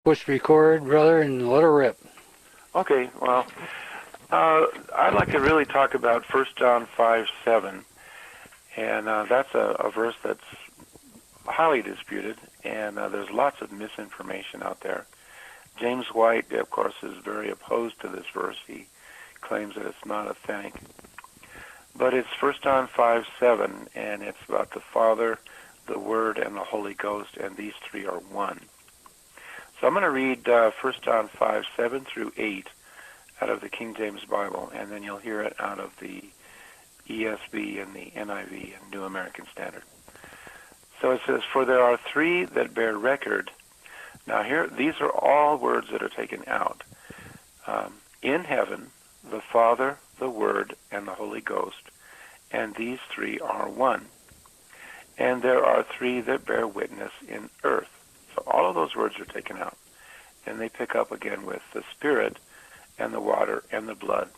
Push record, brother, and let her rip. Okay, well, I'd like to really talk about 1 John 5:7, and that's a verse that's highly disputed, and there's lots of misinformation out there. James White, of course, is very opposed to this verse. He claims that it's not authentic. But it's 1 John 5:7, and it's about the Father, the Word, and the Holy Ghost, and these three are one. So I'm going to read 1 John 5:7 through 8 out of the King James Bible, and then you'll hear it out of the ESV and the NIV and New American Standard. So it says, "For there are three that bear record." Now here, these are all words that are taken out. In heaven, the Father, the Word, and the Holy Ghost, and these three are one. And there are three that bear witness in earth. So all of those words are taken out. And they pick up again with the Spirit and the water and the blood,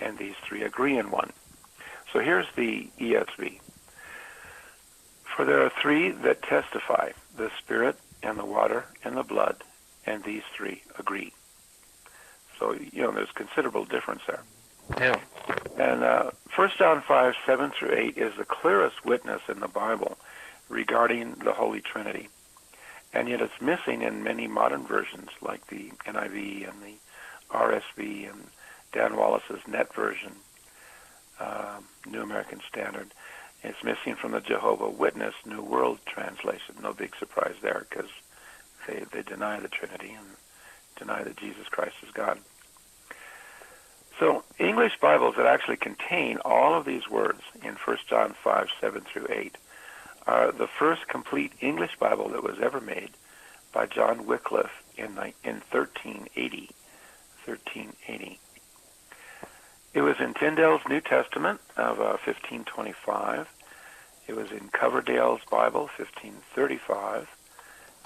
and these three agree in one. So here's the ESV. "For there are three that testify, the Spirit and the water and the blood, and these three agree." So, there's considerable difference there. Yeah. And 1 John 5:7 through 8 is the clearest witness in the Bible regarding the Holy Trinity. And yet it's missing in many modern versions like the NIV and the RSV and Dan Wallace's Net version, New American Standard. It's missing from the Jehovah Witness New World Translation. No big surprise there, because they deny the Trinity and deny that Jesus Christ is God. So English Bibles that actually contain all of these words in 1 John 5:7 through 8 are the first complete English Bible that was ever made by John Wycliffe in 1380. It was in Tyndale's New Testament of 1525. It was in Coverdale's Bible, 1535.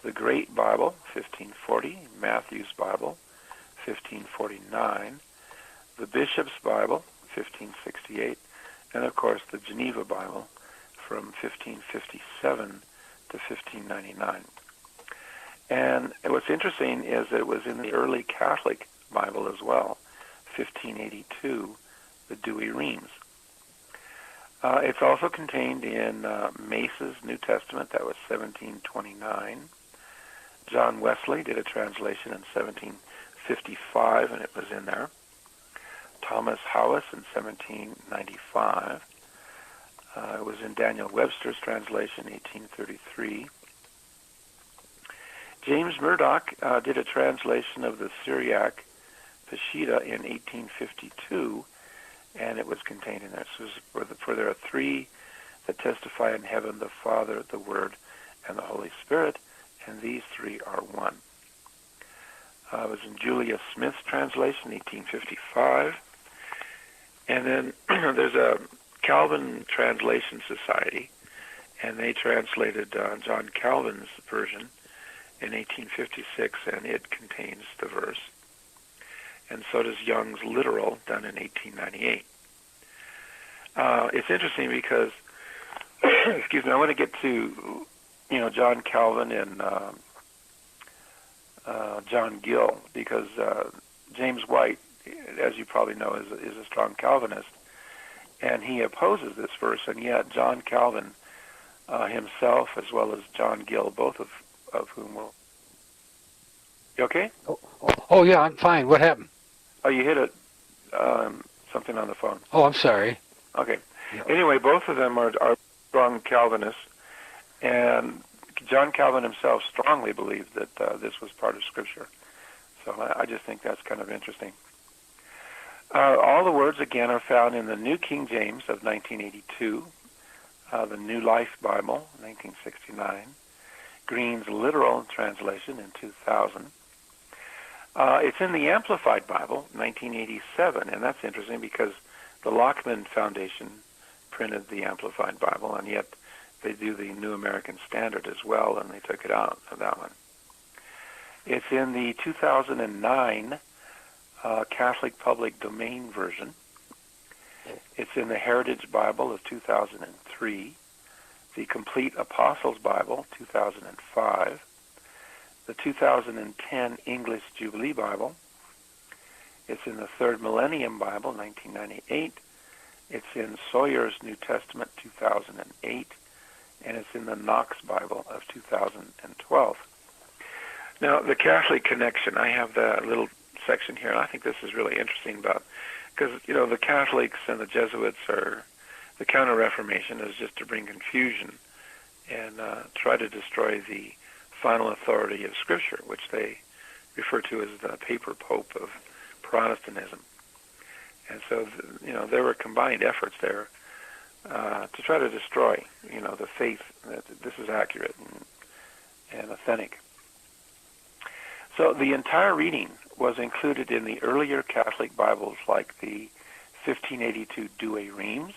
The Great Bible, 1540. Matthew's Bible, 1549. The Bishop's Bible, 1568. And, of course, the Geneva Bible from 1557 to 1599. And what's interesting is that it was in the early Catholic Bible as well, 1582, the Douay-Rheims. It's also contained in Mace's New Testament, that was 1729. John Wesley did a translation in 1755, and it was in there. Thomas Howes in 1795. It was in Daniel Webster's translation, 1833. James Murdoch did a translation of the Syriac Peshitta in 1852, and it was contained in there. So for there are three that testify in heaven, the Father, the Word, and the Holy Spirit, and these three are one. It was in Julius Smith's translation, 1855. And then there's a Calvin Translation Society, and they translated John Calvin's version in 1856, and it contains the verse. And so does Young's Literal, done in 1898. It's interesting because, excuse me, I want to get to, John Calvin and John Gill, because James White, as you probably know, is a strong Calvinist, and he opposes this verse, and yet John Calvin himself, as well as John Gill, both of whom will... You okay? Oh, yeah, I'm fine. What happened? Oh, you hit something on the phone. Oh, I'm sorry. Okay. Yeah. Anyway, both of them are strong Calvinists, and John Calvin himself strongly believed that this was part of Scripture. So I just think that's kind of interesting. All the words, again, are found in the New King James of 1982, the New Life Bible, 1969, Green's Literal Translation in 2000. It's in the Amplified Bible, 1987, and that's interesting because the Lockman Foundation printed the Amplified Bible, and yet they do the New American Standard as well, and they took it out of that one. It's in the 2009 Catholic Public Domain version. It's in the Heritage Bible of 2003, the Complete Apostles Bible, 2005, the 2010 English Jubilee Bible. It's in the Third Millennium Bible, 1998. It's in Sawyer's New Testament, 2008. And it's in the Knox Bible of 2012. Now, the Catholic connection, I have the little section here, and I think this is really interesting about, because, you know, the Catholics and the Jesuits are, the Counter-Reformation is just to bring confusion and try to destroy the final authority of Scripture, which they refer to as the paper pope of Protestantism. And so, you know, there were combined efforts there to try to destroy, you know, the faith that this is accurate and authentic. So the entire reading was included in the earlier Catholic Bibles like the 1582 Douay Rheims,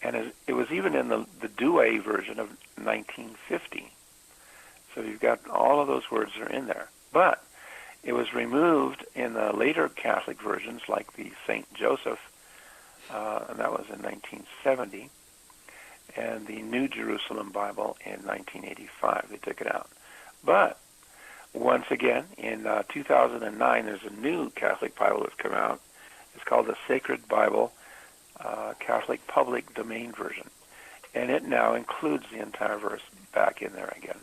and it was even in the Douay version of 1950. So you've got all of those words are in there. But it was removed in the later Catholic versions like the St. Joseph, and that was in 1970, and the New Jerusalem Bible in 1985. They took it out. But once again, in 2009, there's a new Catholic Bible that's come out. It's called the Sacred Bible Catholic Public Domain Version, and it now includes the entire verse back in there again.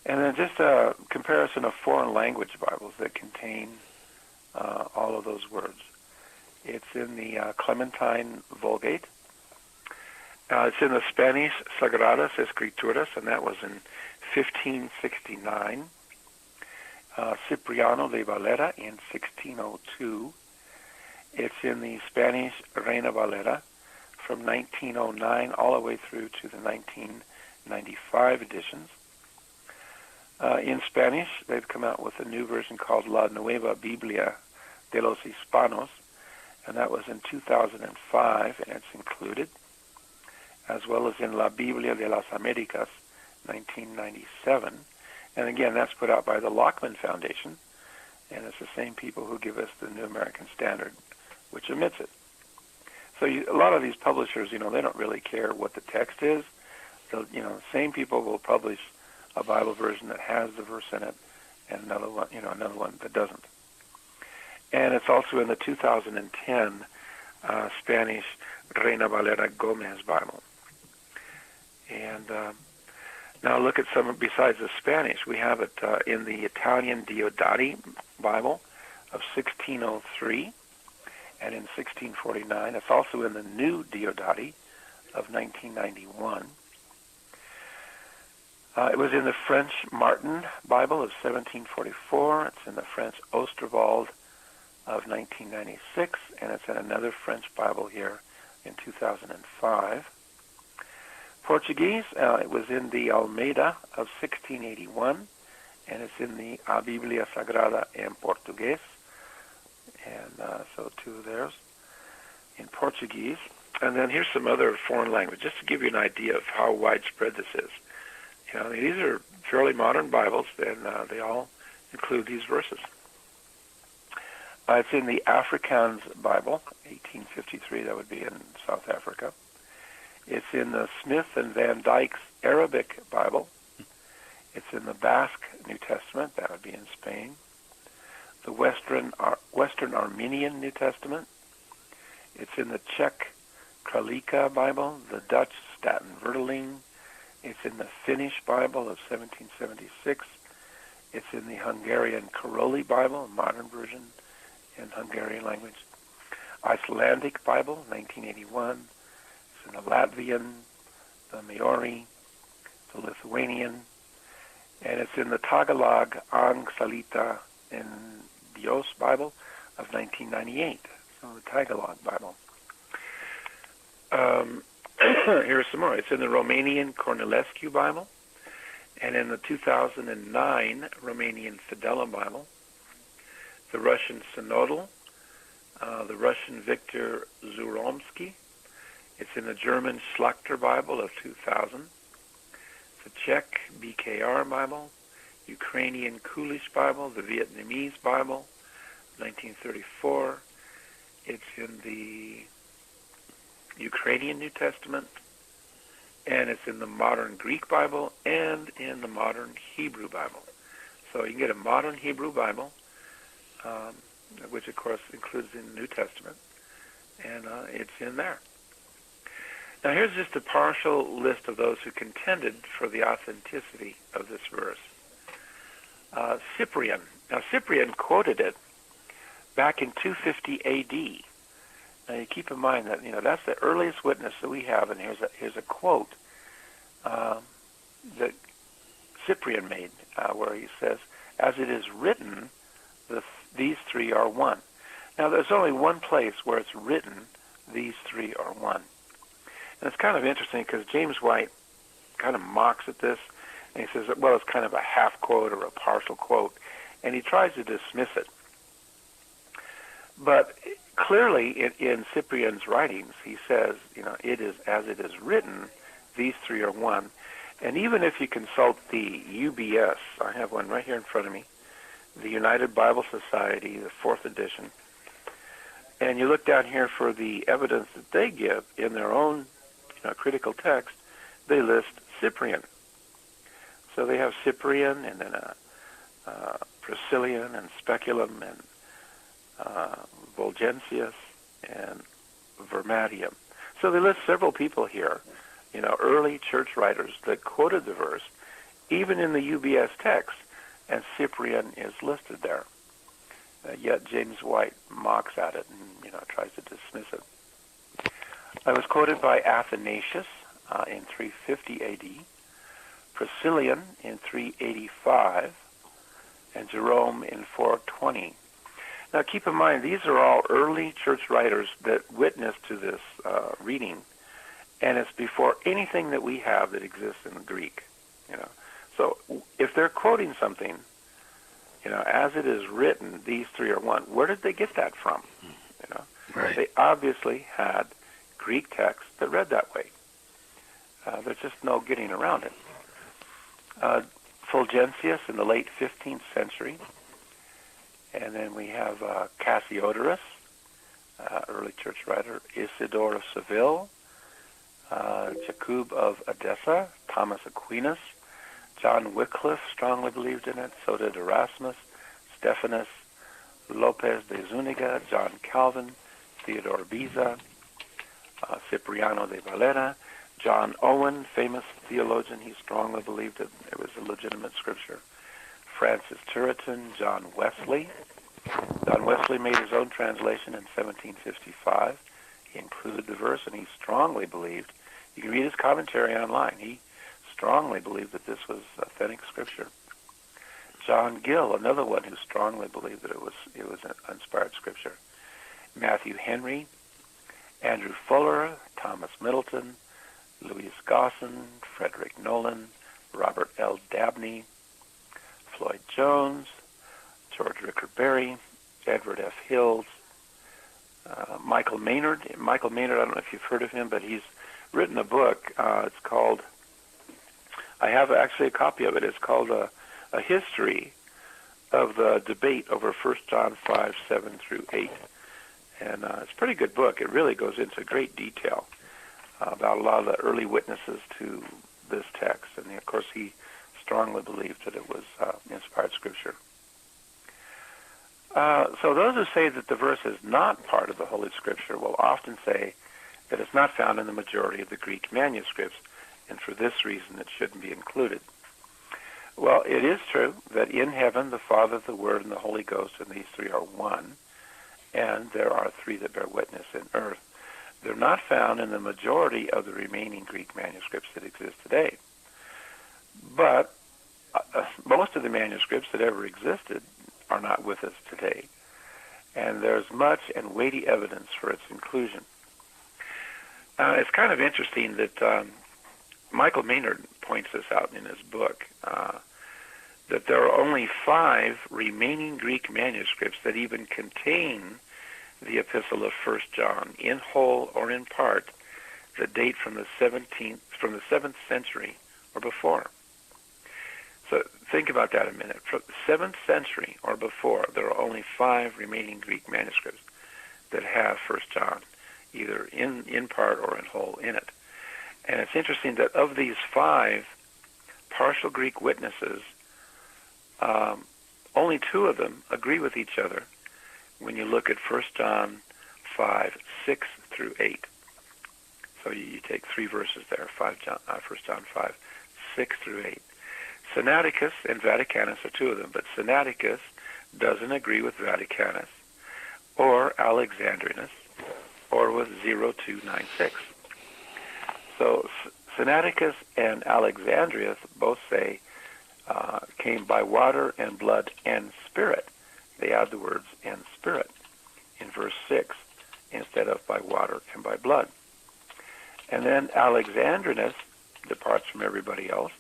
And then just a comparison of foreign language Bibles that contain all of those words. It's in the Clementine Vulgate. It's in the Spanish Sagradas Escrituras, and that was in 1569. Cipriano de Valera in 1602. It's in the Spanish Reina Valera from 1909 all the way through to the 1995 editions. In Spanish, they've come out with a new version called La Nueva Biblia de los Hispanos, and that was in 2005, and it's included, as well as in La Biblia de las Americas, 1997. And again, that's put out by the Lockman Foundation, and it's the same people who give us the New American Standard, which omits it. So a lot of these publishers, you know, they don't really care what the text is. So, you know, the same people will publish a Bible version that has the verse in it, and another one that doesn't. And it's also in the 2010 Spanish Reina Valera Gomez Bible. And now look at some besides the Spanish. We have it in the Italian Diodati Bible of 1603 and in 1649. It's also in the New Diodati of 1991. It was in the French Martin Bible of 1744. It's in the French Osterwald of 1996, and it's in another French Bible here in 2005. Portuguese, it was in the Almeida of 1681, and it's in the A Biblia Sagrada en Portugués, and so two of theirs in Portuguese. And then here's some other foreign language, just to give you an idea of how widespread this is. You know, these are fairly modern Bibles, and they all include these verses. It's in the Afrikaans Bible, 1853, that would be in South Africa. It's in the Smith and Van Dyke's Arabic Bible. It's in the Basque New Testament, that would be in Spain. The Western Armenian New Testament. It's in the Czech Kralika Bible, the Dutch Staten-Vertaling. It's in the Finnish Bible of 1776. It's in the Hungarian Karoli Bible, a modern version in Hungarian language. Icelandic Bible, 1981. It's in the Latvian, the Maori, the Lithuanian, and it's in the Tagalog Ang Salita in Dios Bible of 1998. So the Tagalog Bible. Here's some more. It's in the Romanian Cornilescu Bible, and in the 2009 Romanian Fidela Bible, the Russian Synodal, the Russian Victor Zuromsky. It's in the German Schlachter Bible of 2000, the Czech BKR Bible, Ukrainian Kulish Bible, the Vietnamese Bible, 1934. It's in the Ukrainian New Testament, and it's in the modern Greek Bible and in the modern Hebrew Bible. So you can get a modern Hebrew Bible, which of course includes the New Testament, and it's in there. Now here's just a partial list of those who contended for the authenticity of this verse. Cyprian. Now Cyprian quoted it back in 250 A.D. Now you keep in mind that that's the earliest witness that we have, and here's a quote that Cyprian made, where he says, "As it is written, these three are one." Now there's only one place where it's written, "These three are one." And it's kind of interesting because James White kind of mocks at this, and he says, well, it's kind of a half quote or a partial quote, and he tries to dismiss it. But clearly in Cyprian's writings, he says, it is as it is written, these three are one. And even if you consult the UBS, I have one right here in front of me, the United Bible Society, the 4th edition, and you look down here for the evidence that they give in their own critical text, they list Cyprian. So they have Cyprian and then Priscillian and Speculum and Fulgentius and Vermatium. So they list several people here, early church writers that quoted the verse, even in the UBS text, and Cyprian is listed there. Yet James White mocks at it and tries to dismiss it. It was quoted by Athanasius in 350 A.D., Priscillian in 385, and Jerome in 420. Now keep in mind, these are all early church writers that witnessed to this reading, and it's before anything that we have that exists in the Greek. So if they're quoting something, as it is written, these three are one, where did they get that from? Right. They obviously had Greek texts that read that way. There's just no getting around it. Fulgentius in the late 15th century. And then we have Cassiodorus, early church writer, Isidore of Seville, Jacob of Edessa, Thomas Aquinas, John Wycliffe strongly believed in it, so did Erasmus, Stephanus, Lopez de Zuniga, John Calvin, Theodore Beza, Cipriano de Valera, John Owen, famous theologian, he strongly believed it was a legitimate scripture. Francis Turretin, John Wesley. John Wesley made his own translation in 1755. He included the verse, and he strongly believed, you can read his commentary online, he strongly believed that this was authentic scripture. John Gill, another one who strongly believed that it was an inspired scripture. Matthew Henry, Andrew Fuller, Thomas Middleton, Louis Gosson, Frederick Nolan, Robert L. Dabney, Floyd Jones, George Ricker Berry, Edward F. Hills, Michael Maynard. Michael Maynard, I don't know if you've heard of him, but he's written a book. It's called, I have actually a copy of it. It's called A History of the Debate over 1 John 5, 7 through 8. And it's a pretty good book. It really goes into great detail about a lot of the early witnesses to this text. And, of course, he strongly believed that it was inspired scripture. So those who say that the verse is not part of the Holy Scripture will often say that it's not found in the majority of the Greek manuscripts, and for this reason it shouldn't be included. Well, it is true that in heaven the Father, the Word, and the Holy Ghost, and these three are one, and there are three that bear witness in earth. They're not found in the majority of the remaining Greek manuscripts that exist today. But most of the manuscripts that ever existed are not with us today, and there's much and weighty evidence for its inclusion. It's kind of interesting that Michael Maynard points this out in his book, that there are only 5 remaining Greek manuscripts that even contain the epistle of 1 John, in whole or in part, that date from the 7th century or before. So think about that a minute. From the 7th century or before, there are only 5 remaining Greek manuscripts that have 1 John, either in part or in whole in it. And it's interesting that of these 5 partial Greek witnesses, only 2 of them agree with each other when you look at 1 John 5, 6 through 8. So you take 3 verses there, 1 John 5, 6 through 8. Sinaiticus and Vaticanus are 2 of them, but Sinaiticus doesn't agree with Vaticanus or Alexandrinus or with 0296. So Sinaiticus and Alexandrinus both say came by water and blood and spirit. They add the words and spirit in verse 6 instead of by water and by blood. And then Alexandrinus departs from everybody else,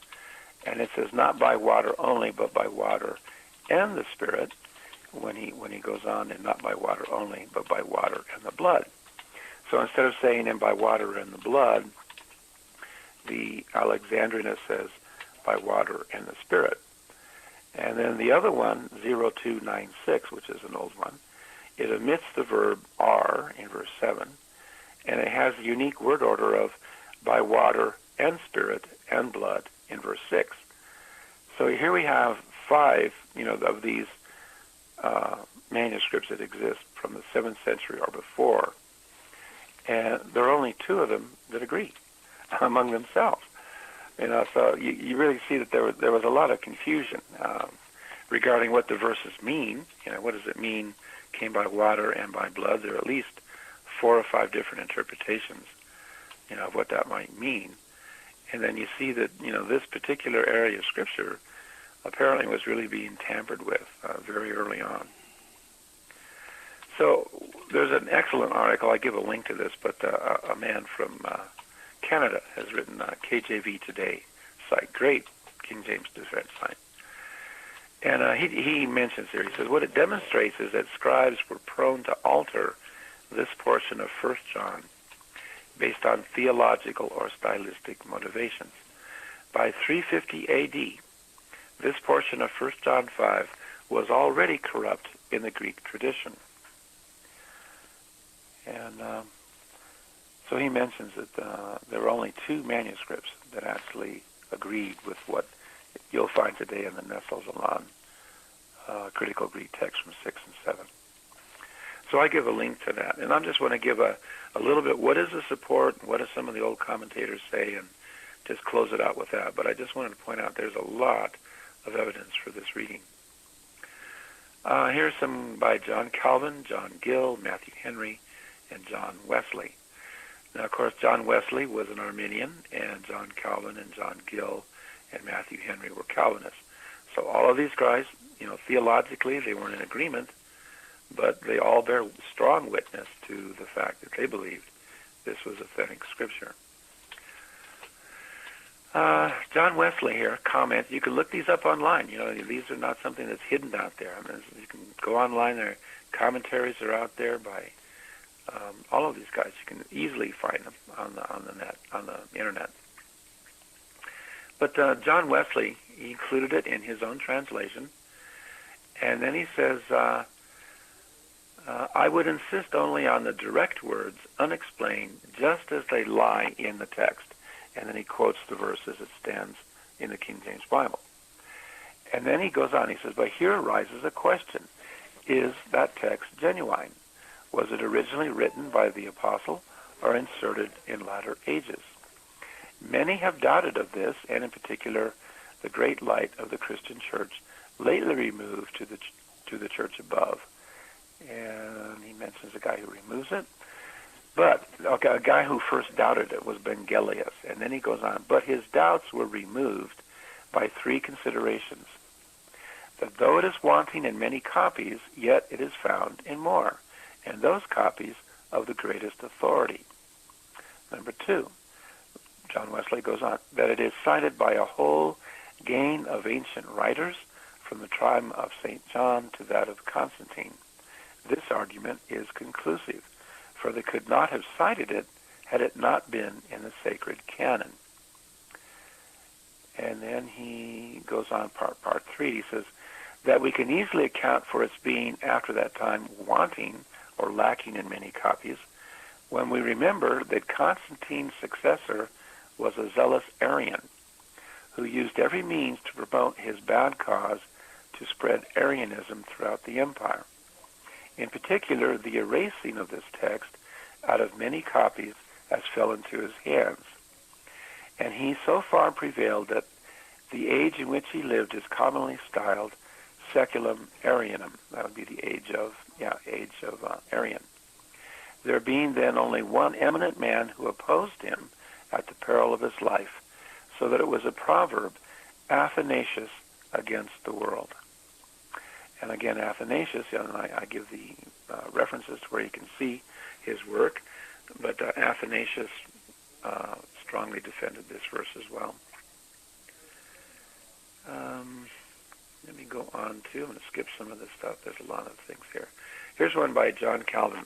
and it says not by water only, but by water and the spirit when he goes on, and not by water only, but by water and the blood. So instead of saying and by water and the blood, the Alexandrinus says by water and the spirit. And then the other one, 0296, which is an old one, it omits the verb are in verse 7, and it has the unique word order of by water and spirit and blood in verse 6. So here we have 5, of these manuscripts that exist from the 7th century or before, and there are only 2 of them that agree among themselves. So you really see that there was a lot of confusion regarding what the verses mean. What does it mean, came by water and by blood? There are at least 4 or 5 different interpretations, of what that might mean. And then you see that, this particular area of Scripture apparently was really being tampered with very early on. So there's an excellent article. I give a link to this, but a man from Canada has written KJV Today site, great King James defense site. And he mentions here, he says, what it demonstrates is that scribes were prone to alter this portion of 1 John based on theological or stylistic motivations. By 350 A.D., this portion of 1 John 5 was already corrupt in the Greek tradition. And so he mentions that there were only 2 manuscripts that actually agreed with what you'll find today in the Nestle-Aland critical Greek text from 6 and 7. So I give a link to that. And I just want to give a little bit, what is the support, what do some of the old commentators say, and just close it out with that. But I just wanted to point out there's a lot of evidence for this reading. Here's some by John Calvin, John Gill, Matthew Henry, and John Wesley. Now, of course, John Wesley was an Arminian, and John Calvin and John Gill and Matthew Henry were Calvinists. So all of these guys, theologically, they weren't in agreement, but they all bear strong witness to the fact that they believed this was authentic Scripture. John Wesley here comments, you can look these up online. These are not something that's hidden out there. You can go online. Their commentaries are out there by all of these guys. You can easily find them on the internet. But John Wesley, he included it in his own translation, and then he says, I would insist only on the direct words, unexplained, just as they lie in the text. And then he quotes the verse as it stands in the King James Bible. And then he goes on, he says, but here arises a question. Is that text genuine? Was it originally written by the apostle or inserted in latter ages? Many have doubted of this, and in particular, the great light of the Christian church, lately removed to the church above. And he mentions a guy who removes it. But a guy who first doubted it was Bengelius. And then he goes on, but his doubts were removed by 3 considerations. That though it is wanting in many copies, yet it is found in more, and those copies of the greatest authority. Number 2, John Wesley goes on, that it is cited by a whole gain of ancient writers, from the time of St. John to that of Constantine. This argument is conclusive, for they could not have cited it had it not been in the sacred canon. And then he goes on, part 3, he says, that we can easily account for its being after that time wanting or lacking in many copies, when we remember that Constantine's successor was a zealous Arian who used every means to promote his bad cause to spread Arianism throughout the empire. In particular, the erasing of this text out of many copies as fell into his hands. And he so far prevailed that the age in which he lived is commonly styled Saeculum Arianum. That would be the age of Arian. There being then only one eminent man who opposed him at the peril of his life, so that it was a proverb, Athanasius against the world. And again, Athanasius, and I give the references to where you can see his work, but Athanasius strongly defended this verse as well. Let me go on to, I'm going to skip some of this stuff. There's a lot of things here. Here's one by John Calvin.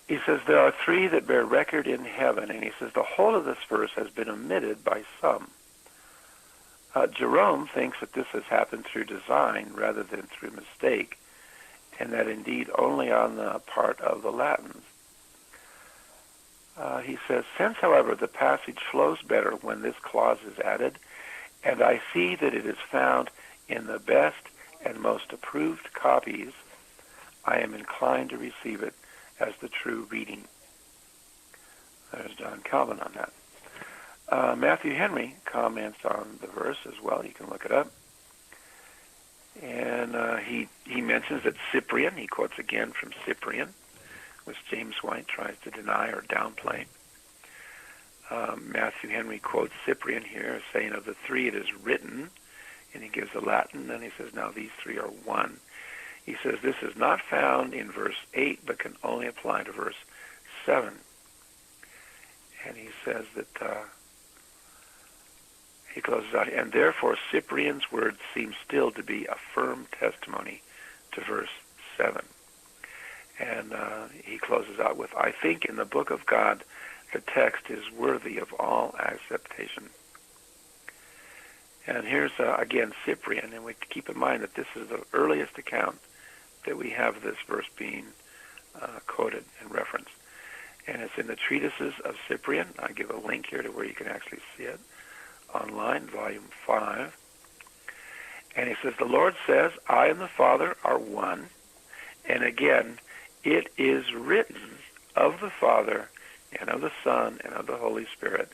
He says, there are three that bear record in heaven, and he says the whole of this verse has been omitted by some. Jerome thinks that this has happened through design rather than through mistake, and that indeed only on the part of the Latins. He says, since, however, the passage flows better when this clause is added, and I see that it is found in the best and most approved copies, I am inclined to receive it as the true reading. There's John Calvin on that. Matthew Henry comments on the verse as well. You can look it up. And he mentions that Cyprian, he quotes again from Cyprian, which James White tries to deny or downplay. Matthew Henry quotes Cyprian here, saying of the three it is written, and he gives the Latin, and he says, now these three are one. He says this is not found in verse 8, but can only apply to verse 7. And he says that, he closes out, and therefore Cyprian's words seem still to be a firm testimony to verse 7. And he closes out with, I think in the book of God, the text is worthy of all acceptation. And here's, again, Cyprian, and we keep in mind that this is the earliest account that we have this verse being quoted and referenced. And it's in the treatises of Cyprian. I give a link here to where you can actually see it online, volume 5. And he says, the Lord says, I and the Father are one. And again, it is written of the Father and of the Son and of the Holy Spirit,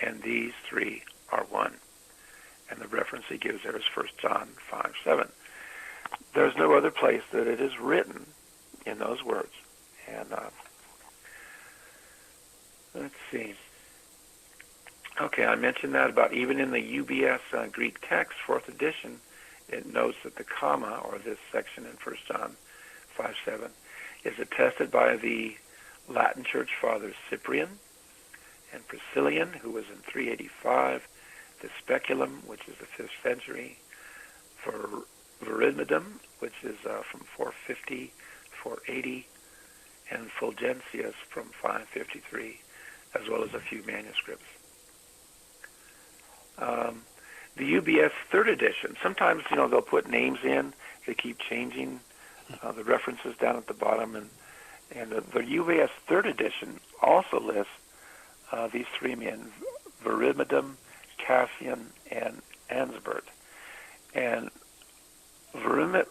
and these three are one. And the reference he gives there is 1 John 5:7. There's no other place that it is written in those words. And let's see. Okay, I mentioned that about even in the UBS Greek text, 4th edition, it notes that the comma, or this section in 1 John 5:7, is attested by the Latin Church Fathers Cyprian and Priscillian, who was in 385, the Speculum, which is the 5th century, for Veridimum, which is from 450, 480, and Fulgentius from 553, as well as a few manuscripts. The UBS 3rd edition, sometimes, they'll put names in. They keep changing the references down at the bottom, and the UBS 3rd edition also lists these three men, Veridimum, Cassian, and Ansbert. And Veridimum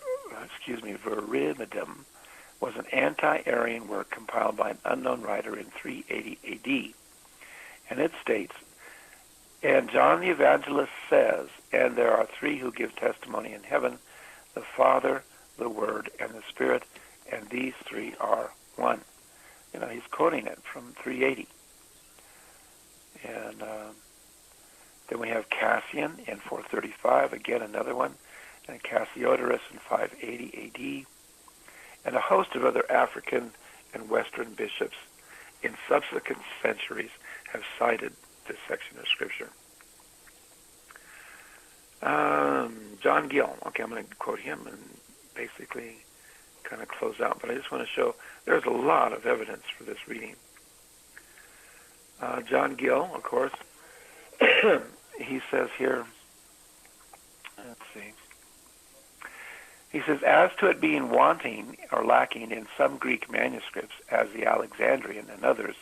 was an anti-Arian work compiled by an unknown writer in 380 A.D. And it states, and John the Evangelist says, and there are three who give testimony in heaven, the Father, the Word, and the Spirit, and these three are one. He's quoting it from 380. And then we have Cassian in 435, again another one, and Cassiodorus in 580 A.D., and a host of other African and Western bishops in subsequent centuries have cited this section of Scripture. John Gill, okay, I'm going to quote him and basically kind of close out, but I just want to show there's a lot of evidence for this reading. John Gill, of course, he says here, let's see, he says, as to it being wanting or lacking in some Greek manuscripts, as the Alexandrian and others,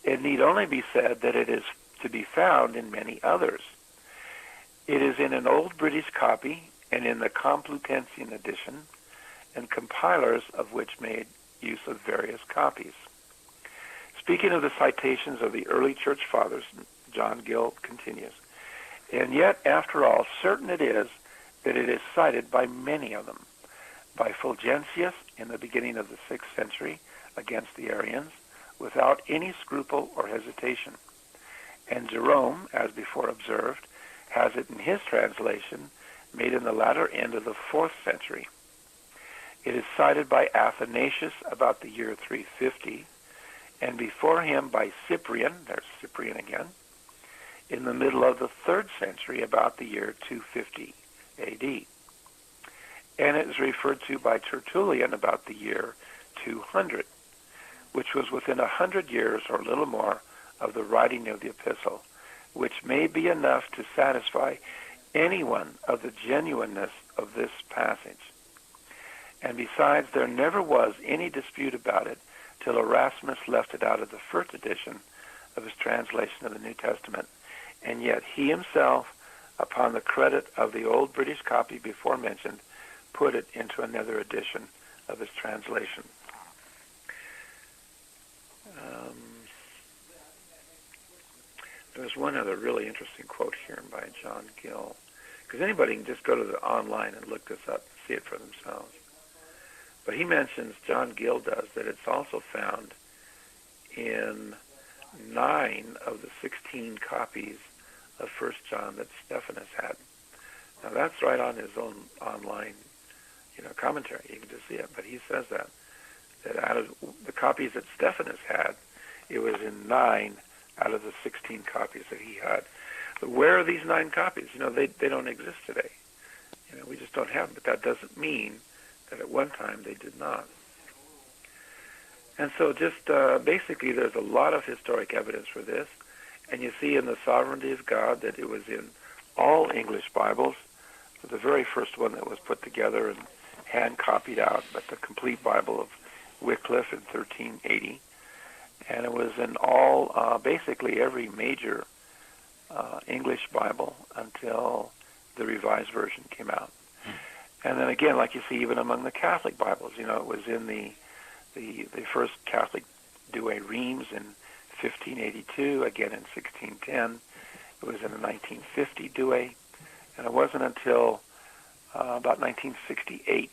It need only be said that it is to be found in many others. It is in an old British copy and in the Complutensian edition, and compilers of which made use of various copies. Speaking of the citations of the early church fathers, John Gill continues, and yet, after all, certain it is that it is cited by many of them, by Fulgentius in the beginning of the 6th century against the Arians, without any scruple or hesitation. And Jerome, as before observed, has it in his translation made in the latter end of the 4th century. It is cited by Athanasius about the year 350, and before him by Cyprian, there's Cyprian again, in the middle of the 3rd century about the year 250 A.D. And it is referred to by Tertullian about the year 200, which was within 100 years or little more of the writing of the epistle, which may be enough to satisfy anyone of the genuineness of this passage. And besides, there never was any dispute about it till Erasmus left it out of the first edition of his translation of the New Testament, and yet he himself, upon the credit of the old British copy before mentioned, put it into another edition of his translation. There's one other really interesting quote here by John Gill, because anybody can just go to the online and look this up and see it for themselves. But he mentions, John Gill does, that it's also found in 9 of the 16 copies of 1 John that Stephanus had. Now that's right on his own online, commentary. You can just see it. But he says that out of the copies that Stephanus had, it was in 9 out of the 16 copies that he had. But where are these 9 copies? They don't exist today. We just don't have them. But that doesn't mean that at one time they did not. And so just basically there's a lot of historic evidence for this. And you see in the sovereignty of God that it was in all English Bibles. The very first one that was put together and hand-copied out, but the complete Bible of Wycliffe in 1380. And it was in all, basically every major English Bible until the Revised Version came out. And then again, like you see even among the Catholic Bibles, it was in the first Catholic Douay Reims in 1582, again in 1610. It was in the 1950 Douay. And it wasn't until about 1968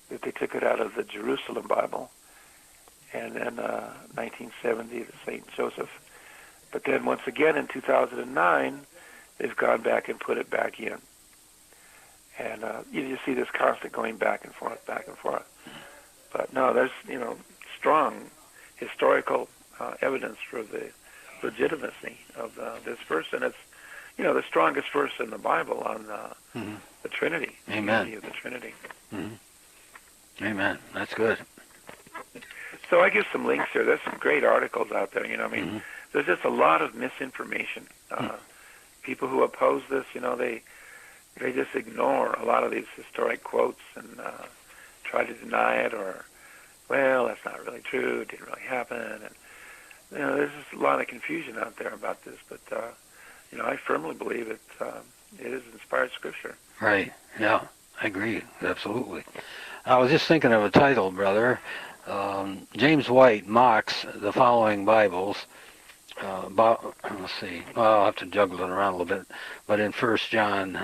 that they took it out of the Jerusalem Bible, and then 1970 the St. Joseph. But then once again in 2009, they've gone back and put it back in. And you just see this constant going back and forth, back and forth. But no, there's strong historical evidence for the legitimacy of this verse, and it's the strongest verse in the Bible on the Trinity. Amen. The Trinity. Mm-hmm. Amen. That's good. So I give some links here. There's some great articles out there. There's just a lot of misinformation. People who oppose this, they just ignore a lot of these historic quotes and try to deny it, or, well, that's not really true. It didn't really happen. And there's just a lot of confusion out there about this. But I firmly believe it is inspired Scripture. Right. Yeah, I agree. Absolutely. I was just thinking of a title, brother. James White mocks the following Bibles. Let's see. Well, I'll have to juggle it around a little bit. But in 1 John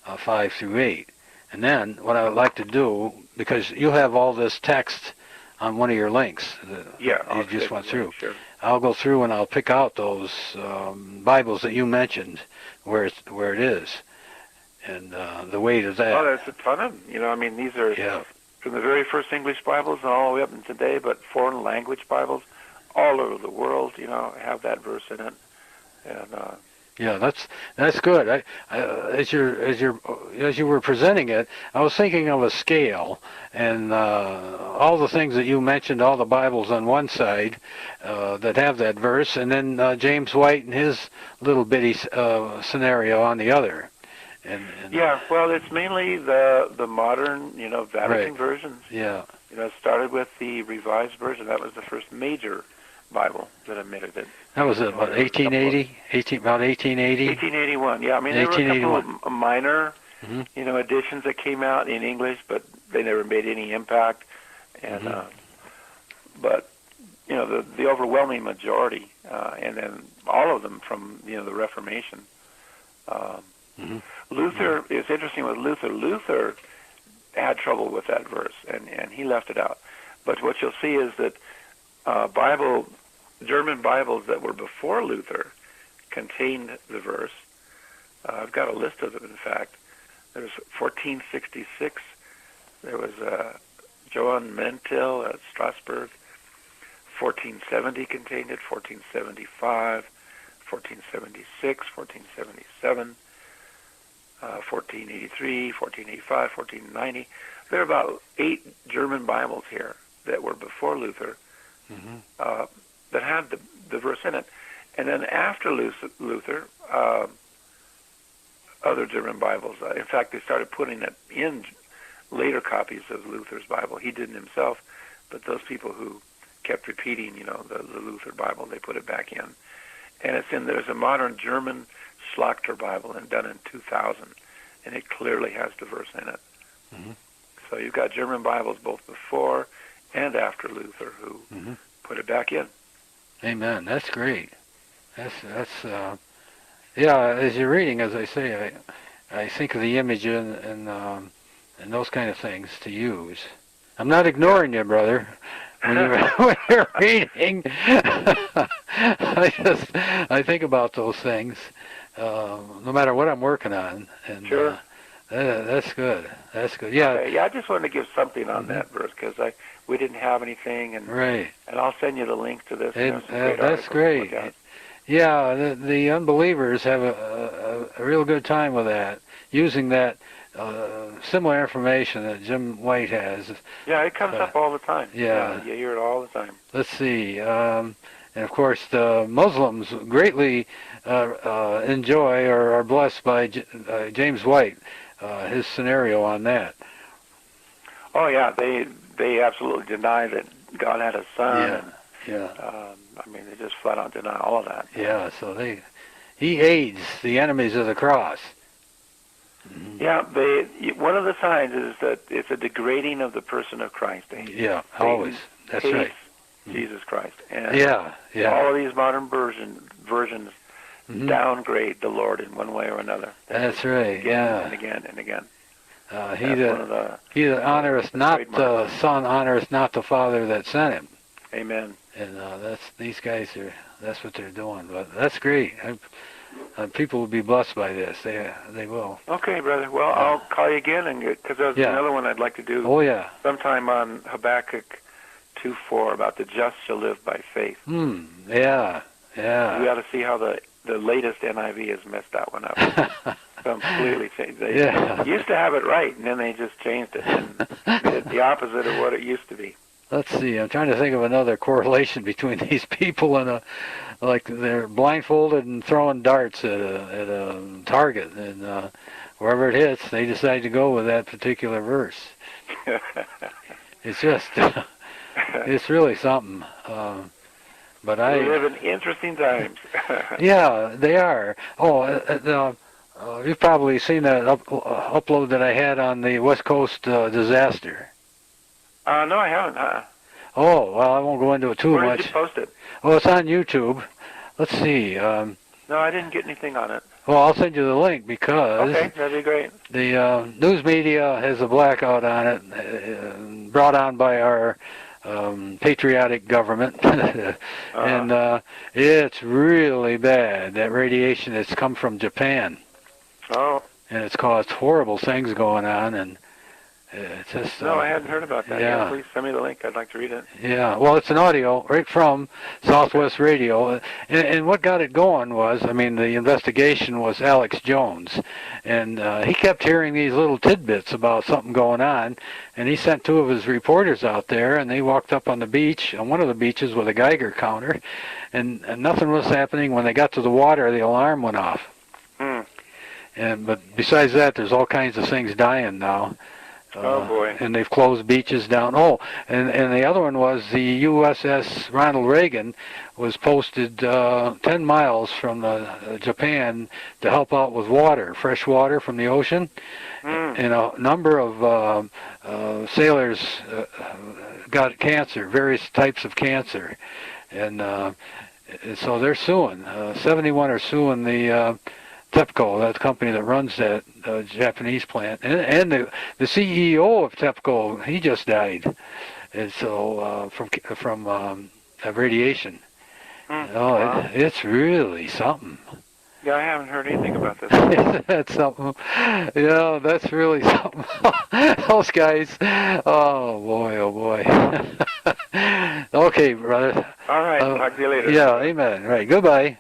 5 through 8. And then what I would like to do, because you have all this text on one of your links that you just went through. Sure. I'll go through and I'll pick out those Bibles that you mentioned where it is, and the weight of that. Oh, there's a ton of them. These are from the very first English Bibles all the way up to today, but foreign language Bibles all over the world, have that verse in it. And yeah, that's good. As you were presenting it, I was thinking of a scale, and all the things that you mentioned, all the Bibles on one side that have that verse, and then James White and his little bitty scenario on the other. And yeah, well, it's mainly the modern, Vatican versions. Yeah. It started with the Revised Version. That was the first major Bible that omitted it. That was about 1880? About 1880? 1881, yeah. I mean, there were a couple of minor, additions that came out in English, but they never made any impact. And but the overwhelming majority, and then all of them from the Reformation. Luther, it's interesting with Luther. Luther had trouble with that verse, and he left it out. But what you'll see is that German Bibles that were before Luther contained the verse. I've got a list of them, in fact. There's 1466. There was Johann Mentil at Strasbourg. 1470 contained it, 1475, 1476, 1477, 1483, 1485, 1490. There are about 8 German Bibles here that were before Luther that had the verse in it. And then after Luther, other German Bibles, in fact, they started putting it in later copies of Luther's Bible. He didn't himself, but those people who kept repeating, the Luther Bible, they put it back in. And there's a modern German Schlachter Bible and done in 2000, and it clearly has the verse in it. So you've got German Bibles both before and after Luther who put it back in. Amen. That's great. That's as you're reading, as I say, I think of the image and those kind of things to use. I'm not ignoring you, brother. When you're reading, I think about those things, no matter what I'm working on. And, sure. That's good. That's good. Yeah. Okay. Yeah. I just wanted to give something on that verse because we didn't have anything, and right. And I'll send you the link to this. That's great. Yeah. The unbelievers have a real good time with that, using that. Similar information that Jim White has. Yeah, it comes up all the time. Yeah. You hear it all the time. Let's see. And of course, the Muslims greatly enjoy or are blessed by James White, his scenario on that. Oh, yeah. They absolutely deny that God had a son. Yeah. I mean, they just flat out deny all of that. Yeah, so he aids the enemies of the cross. Yeah, one of the signs is that it's a degrading of the person of Christ. Always. That's right. Jesus Christ. And all of these modern versions downgrade the Lord in one way or another. That's right. Again and again and again. He that honoreth not the Son honoreth not the Father that sent him. Amen. And these guys that's what they're doing. But that's great. People will be blessed by this. They will. Okay, brother. Well, I'll call you again, because there's another one I'd like to do. Oh, yeah. Sometime on Habakkuk 2:4 about the just shall live by faith. Yeah. We ought to see how the latest NIV has messed that one up. Completely changed. They used to have it right, and then they just changed it and made it the opposite of what it used to be. Let's see. I'm trying to think of another correlation between these people and like they're blindfolded and throwing darts at a target, and wherever it hits, they decide to go with that particular verse. It's just, it's really something. But we live in interesting times. Yeah, they are. Oh, you've probably seen that upload that I had on the West Coast disaster. No, I haven't. Oh, well, I won't go into it too much. Where did you post it? Oh, it's on YouTube. Let's see. No, I didn't get anything on it. Well, I'll send you the link because... Okay, that'd be great. The news media has a blackout on it, brought on by our patriotic government. And it's really bad. That radiation has come from Japan. Oh. And it's caused horrible things going on, and it's just... No, I hadn't heard about that. Yeah, please send me the link. I'd like to read it. Yeah, well, it's an audio right from Southwest Radio. And what got it going was, the investigation was Alex Jones. And he kept hearing these little tidbits about something going on. And he sent 2 of his reporters out there, and they walked up on the beach, on one of the beaches with a Geiger counter. And nothing was happening. When they got to the water, the alarm went off. But besides that, there's all kinds of things dying now. Oh, boy. And they've closed beaches down. Oh, and the other one was the USS Ronald Reagan was posted 10 miles from Japan to help out with water, fresh water from the ocean. And a number of sailors got cancer, various types of cancer. And so they're suing. 71 are suing the TEPCO, that company that runs that Japanese plant, and the CEO of TEPCO, he just died, and so from radiation. Wow. It's really something. Yeah, I haven't heard anything about this. That's something. Yeah, that's really something. Those guys. Oh boy, oh boy. Okay, brother. All right, talk to you later. Yeah, amen. Right. Goodbye.